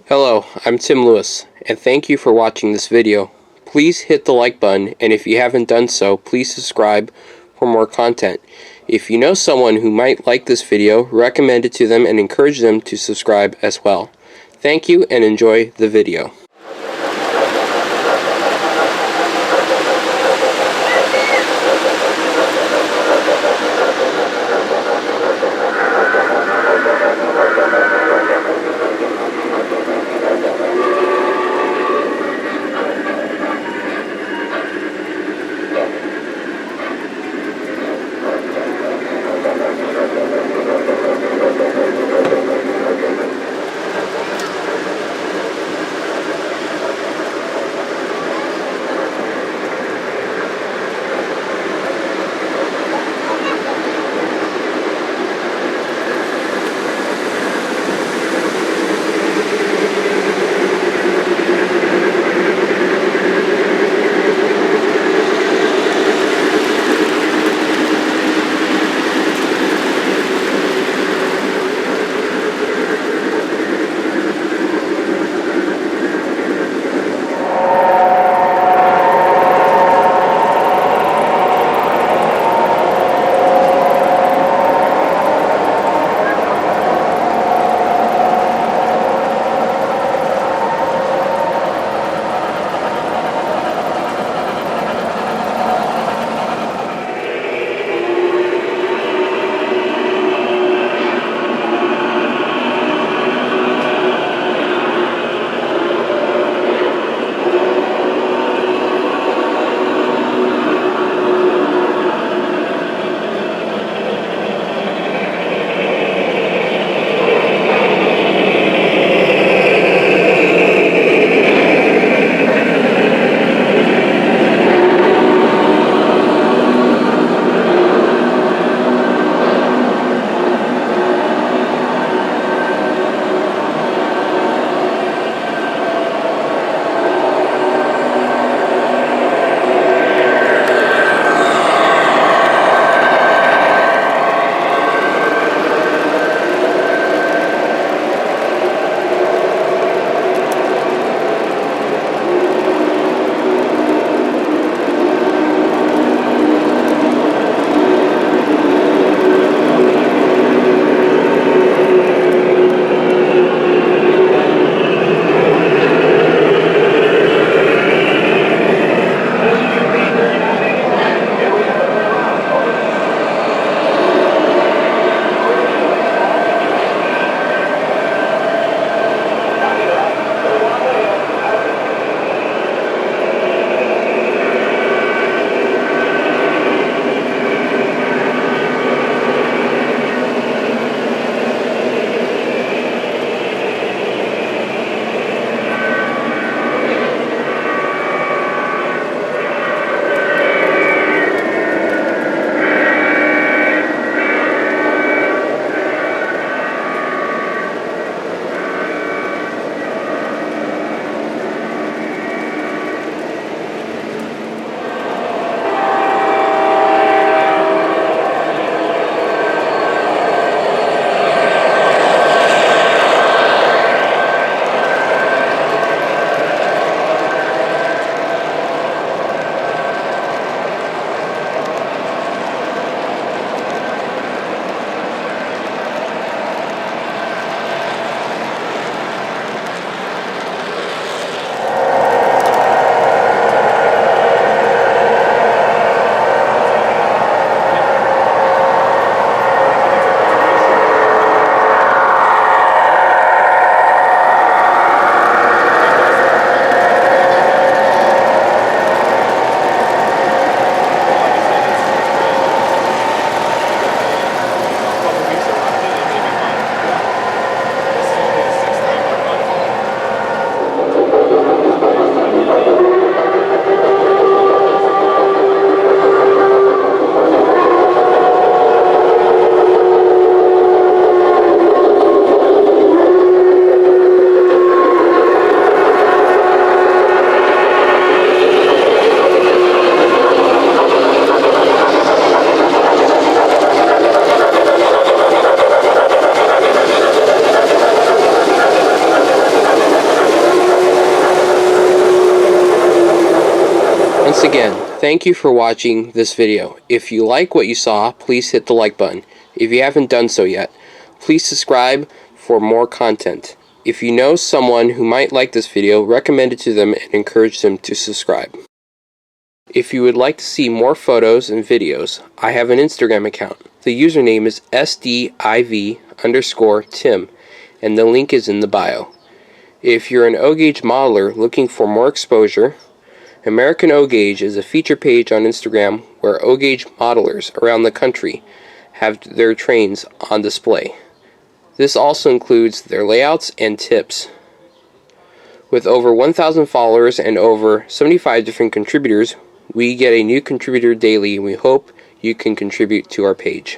Hello, I'm Tim Lewis, and thank you for watching this video. Please hit the like button, and if you haven't done so, please subscribe for more content. If you know someone who might like this video, recommend it to them and encourage them to subscribe as well. Thank you and enjoy the video. Once again, thank you for watching this video. If you like what you saw, please hit the like button. If you haven't done so yet, please subscribe for more content. If you know someone who might like this video, recommend it to them and encourage them to subscribe. If you would like to see more photos and videos, I have an Instagram account. The username is sdiv_tim, and the link is in the bio. If you're an O-Gauge modeler looking for more exposure, American O-Gauge is a feature page on Instagram where O-Gauge modelers around the country have their trains on display. This also includes their layouts and tips. With over 1,000 followers and over 75 different contributors, we get a new contributor daily, and we hope you can contribute to our page.